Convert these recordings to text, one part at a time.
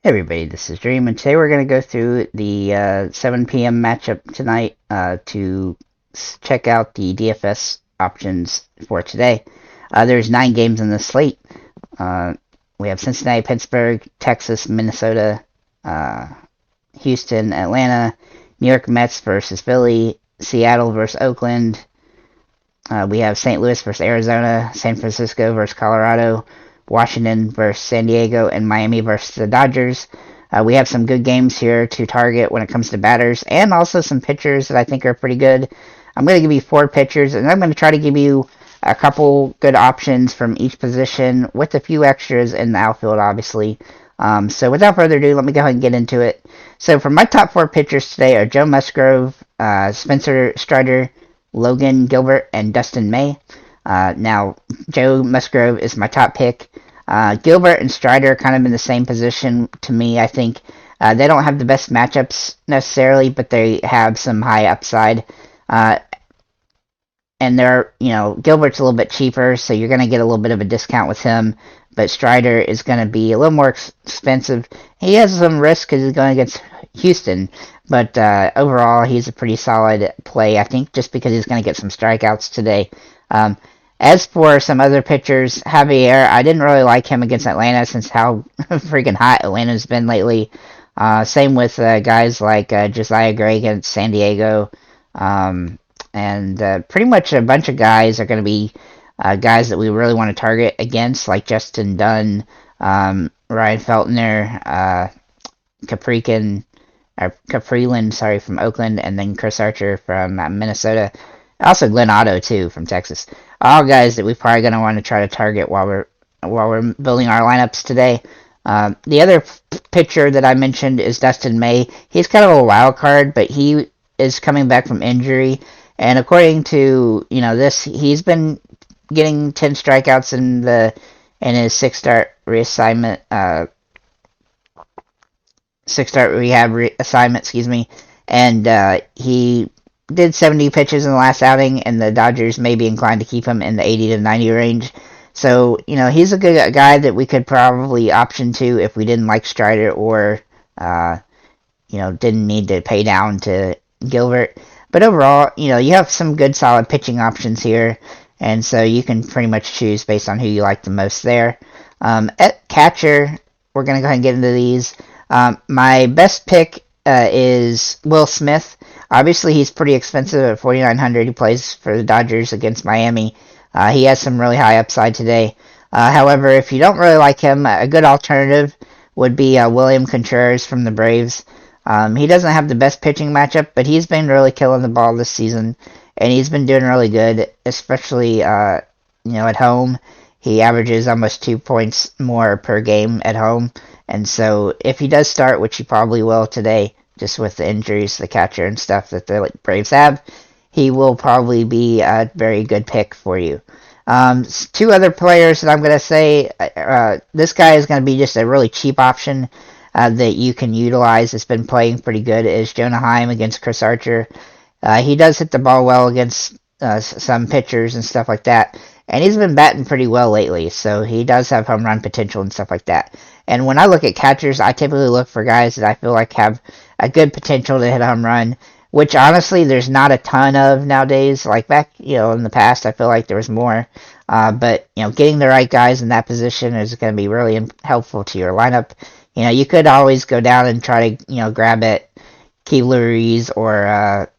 Hey everybody, this is Dream, and today we're going to go through the 7 p.m. matchup tonight to check out the DFS options for today. There's 9 games in the slate. We have Cincinnati, Pittsburgh, Texas, Minnesota, Houston, Atlanta, New York Mets versus Philly, Seattle versus Oakland. We have St. Louis versus Arizona, San Francisco versus Colorado, Washington versus San Diego, and Miami versus the Dodgers. We have some good games here to target when it comes to batters, and also some pitchers that I think are pretty good. I'm going to give you 4 pitchers, and I'm going to try to give you a couple good options from each position with a few extras in the outfield, obviously. So without further ado, let me go ahead and get into it. So for my top 4 pitchers today are Joe Musgrove, Spencer Strider, Logan Gilbert, and Dustin May. Now, Joe Musgrove is my top pick. Gilbert and Strider are kind of in the same position to me. I think they don't have the best matchups necessarily, but they have some high upside. And Gilbert's a little bit cheaper, so you're going to get a little bit of a discount with him. But Strider is going to be a little more expensive. He has some risk because he's going against Houston, but overall, he's a pretty solid play, I think, just because he's going to get some strikeouts today. As for some other pitchers, Javier, I didn't really like him against Atlanta since how freaking hot Atlanta's been lately. Same with guys like Josiah Gray against San Diego. And pretty much a bunch of guys are going to be guys that we really want to target against, like Justin Dunn, Ryan Feltner, Capriland, from Oakland, and then Chris Archer from Minnesota. Also Glenn Otto too from Texas. All guys that we're probably going to want to try to target while we're building our lineups today. The other pitcher that I mentioned is Dustin May. He's kind of a wild card, but he is coming back from injury, and according to this, he's been getting 10 strikeouts in his 6-start reassignment, 6-start rehab assignment, excuse me, and he did 70 pitches in the last outing, and the Dodgers may be inclined to keep him in the 80 to 90 range. So, he's a good guy that we could probably option to if we didn't like Strider or, didn't need to pay down to Gilbert. But overall, you have some good solid pitching options here, and so you can pretty much choose based on who you like the most there. At catcher, we're going to go ahead and get into these. My best pick is Will Smith. Obviously, he's pretty expensive at $4,900. He plays for the Dodgers against Miami. He has some really high upside today. However, if you don't really like him, a good alternative would be William Contreras from the Braves. He doesn't have the best pitching matchup, but he's been really killing the ball this season, and he's been doing really good, especially at home. He averages almost 2 points more per game at home, and so if he does start, which he probably will today, just with the injuries to the catcher and stuff that the Braves have, he will probably be a very good pick for you. 2 other players that I'm going to say, this guy is going to be just a really cheap option that you can utilize. It's been playing pretty good, is Jonah Heim against Chris Archer. He does hit the ball well against some pitchers and stuff like that, and he's been batting pretty well lately, so he does have home run potential and stuff like that. And when I look at catchers, I typically look for guys that I feel like have a good potential to hit a home run, which honestly there's not a ton of nowadays. Like back, in the past, I feel like there was more. But getting the right guys in that position is going to be really helpful to your lineup. You could always go down and try to grab at Keibler Ruiz or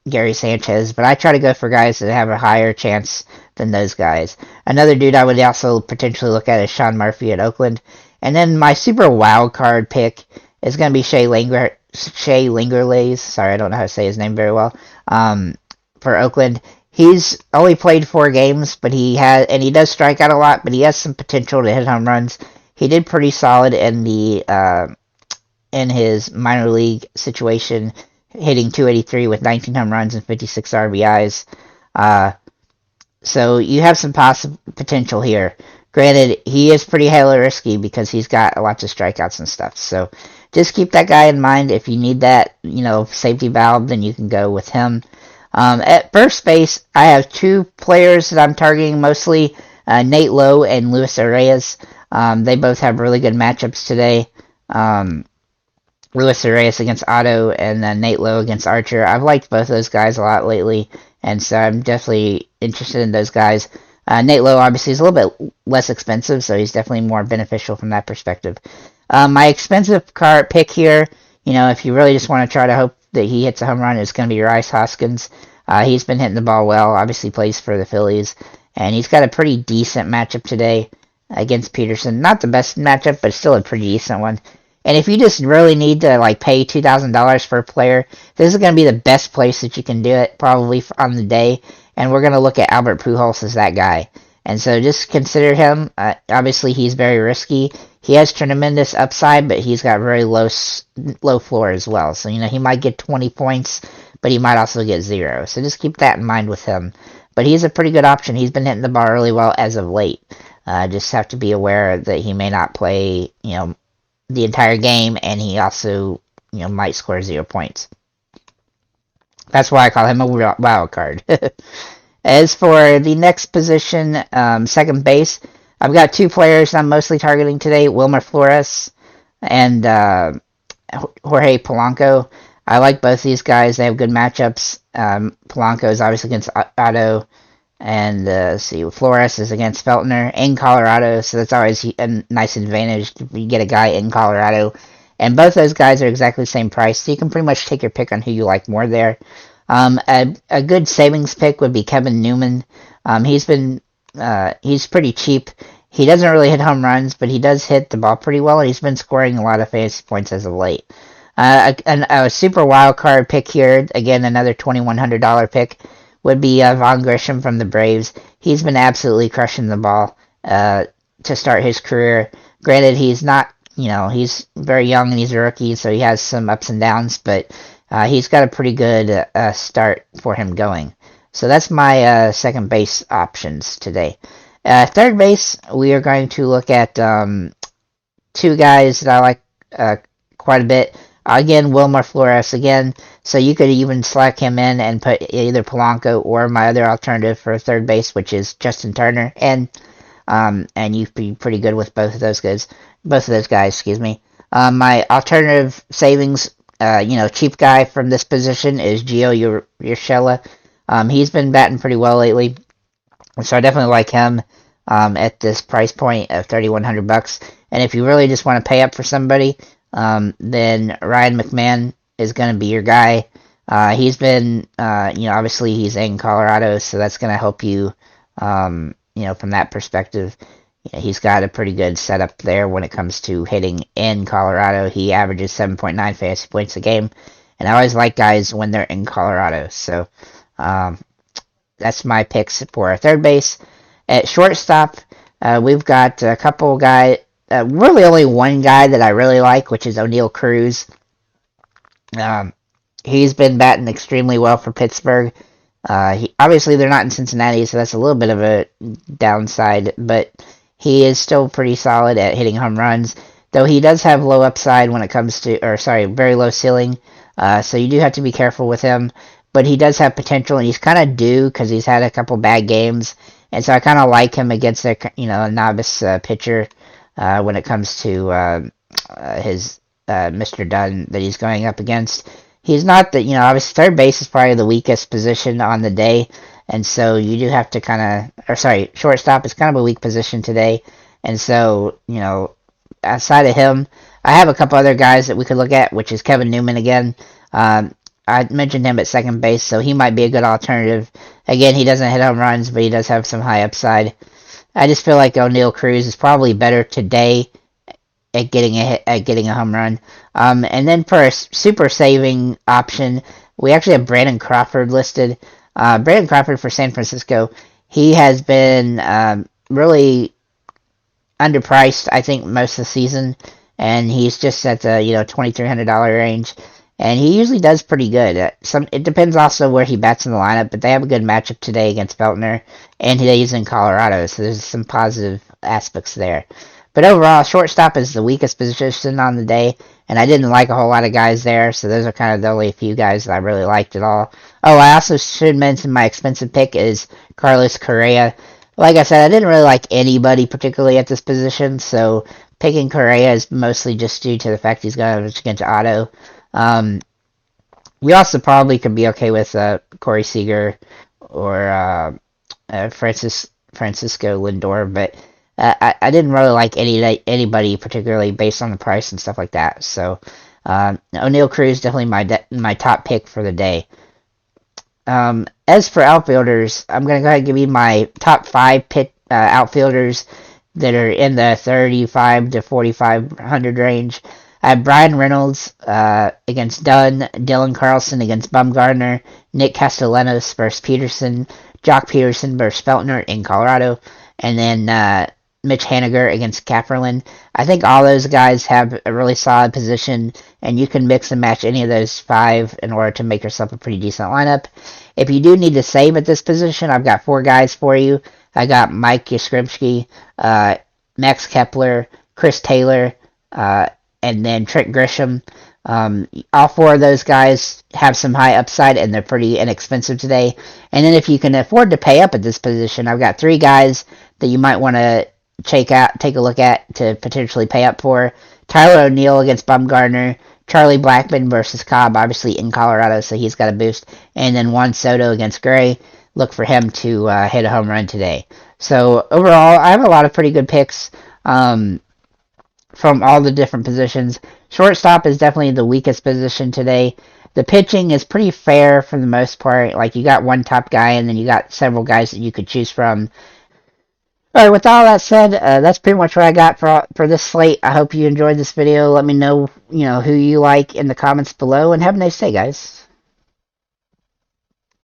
Gary Sanchez, but I try to go for guys that have a higher chance than those guys. Another dude I would also potentially look at is Sean Murphy at Oakland. And then my super wild card pick is going to be Shea Lingerlays. Sorry, I don't know how to say his name very well. For Oakland, he's only played 4 games, but he does strike out a lot, but he has some potential to hit home runs. He did pretty solid in his minor league situation, hitting .283 with 19 home runs and 56 RBIs. So you have some potential here. Granted, he is pretty hella risky because he's got lots of strikeouts and stuff. So just keep that guy in mind. If you need that, safety valve, then you can go with him. At first base, I have 2 players that I'm targeting mostly, Nate Lowe and Luis Arias. They both have really good matchups today. Luis Reyes against Otto, and then Nate Lowe against Archer. I've liked both those guys a lot lately, and so I'm definitely interested in those guys. Nate Lowe obviously is a little bit less expensive, so he's definitely more beneficial from that perspective. My expensive card pick here, if you really just want to try to hope that he hits a home run, is going to be Rice Hoskins. He's been hitting the ball well, obviously plays for the Phillies, and he's got a pretty decent matchup today against Peterson. Not the best matchup, but still a pretty decent one. And if you just really need to pay $2,000 for a player, this is going to be the best place that you can do it, probably on the day. And we're going to look at Albert Pujols as that guy. And so just consider him. Obviously, he's very risky. He has tremendous upside, but he's got very low floor as well. So he might get 20 points, but he might also get 0. So just keep that in mind with him. But he's a pretty good option. He's been hitting the ball really well as of late. Just have to be aware that he may not play, the entire game, and he also, might score 0 points. That's why I call him a wild card. As for the next position, second base, I've got 2 players I'm mostly targeting today, Wilmer Flores and Jorge Polanco. I like both these guys. They have good matchups. Polanco is obviously against Otto, and Flores is against Feltner in Colorado, so that's always a nice advantage if you get a guy in Colorado. And both those guys are exactly the same price, so you can pretty much take your pick on who you like more there. A good savings pick would be Kevin Newman. He's pretty cheap. He doesn't really hit home runs, but he does hit the ball pretty well, and he's been scoring a lot of fantasy points as of late. A super wild card pick here, again, another $2,100 pick, would be Vaughn Grisham from the Braves. He's been absolutely crushing the ball to start his career. Granted, he's not, he's very young and he's a rookie, so he has some ups and downs, but he's got a pretty good start for him going. So that's my second base options today. Third base, we are going to look at 2 guys that I like quite a bit. Again, Wilmer Flores again, so you could even slack him in and put either Polanco or my other alternative for third base, which is Justin Turner, and you'd be pretty good with both of those guys. Excuse me. My alternative savings, cheap guy from this position is Gio Urshela. He's been batting pretty well lately, so I definitely like him at this price point of $3,100. And if you really just want to pay up for somebody, then Ryan McMahon is going to be your guy. He's been, obviously he's in Colorado, so that's going to help you, from that perspective. He's got a pretty good setup there when it comes to hitting in Colorado. He averages 7.9 fantasy points a game, and I always like guys when they're in Colorado. So that's my picks for third base. At shortstop, we've got a couple guys. Really only one guy that I really like, which is O'Neal Cruz. He's been batting extremely well for Pittsburgh. Obviously, they're not in Cincinnati, so that's a little bit of a downside, but he is still pretty solid at hitting home runs, though he does have low upside when it comes to, very low ceiling, so you do have to be careful with him, but he does have potential, and he's kind of due because he's had a couple bad games, and so I kind of like him against a novice pitcher. When it comes to his Mr. Dunn that he's going up against. He's not obviously third base is probably the weakest position on the day, and so you do have to shortstop is kind of a weak position today, and so, outside of him, I have a couple other guys that we could look at, which is Kevin Newman again. I mentioned him at second base, so he might be a good alternative. Again, he doesn't hit home runs, but he does have some high upside. I just feel like O'Neal Cruz is probably better today at getting a home run. And then for a super saving option, we actually have Brandon Crawford listed. Brandon Crawford for San Francisco, he has been really underpriced, I think, most of the season, and he's just at the $2,300 range. And he usually does pretty good. It depends also where he bats in the lineup, but they have a good matchup today against Feltner, and he's in Colorado, so there's some positive aspects there. But overall, shortstop is the weakest position on the day, and I didn't like a whole lot of guys there, so those are kind of the only few guys that I really liked at all. Oh, I also should mention my expensive pick is Carlos Correa. Like I said, I didn't really like anybody particularly at this position, so picking Correa is mostly just due to the fact he's going against Otto. We also probably could be okay with Corey Seager or Francisco Lindor, but I didn't really like anybody particularly based on the price and stuff like that. So O'Neal Cruz definitely my top pick for the day. As for outfielders, I'm going to go ahead and give you my top 5 outfielders that are in the 35 to 4,500 range. I have Brian Reynolds against Dunn, Dylan Carlson against Bumgarner, Nick Castellanos versus Peterson, Jock Peterson versus Feltner in Colorado, and then Mitch Haniger against Kafferlin. I think all those guys have a really solid position, and you can mix and match any of those 5 in order to make yourself a pretty decent lineup. If you do need to save at this position, I've got 4 guys for you. I got Mike Yastrzemski, Max Kepler, Chris Taylor, and then Trent Grisham. All 4 of those guys have some high upside, and they're pretty inexpensive today. And then if you can afford to pay up at this position, I've got 3 guys that you might want to take a look at to potentially pay up for. Tyler O'Neill against Bumgarner, Charlie Blackmon versus Cobb, obviously in Colorado, so he's got a boost. And then Juan Soto against Gray. Look for him to hit a home run today. So overall, I have a lot of pretty good picks from all the different positions. Shortstop is definitely the weakest position today. The pitching is pretty fair for the most part. Like, you got one top guy, and then you got several guys that you could choose from. Alright, with all that said, that's pretty much what I got for this slate. I hope you enjoyed this video. Let me know, who you like in the comments below, and have a nice day, guys.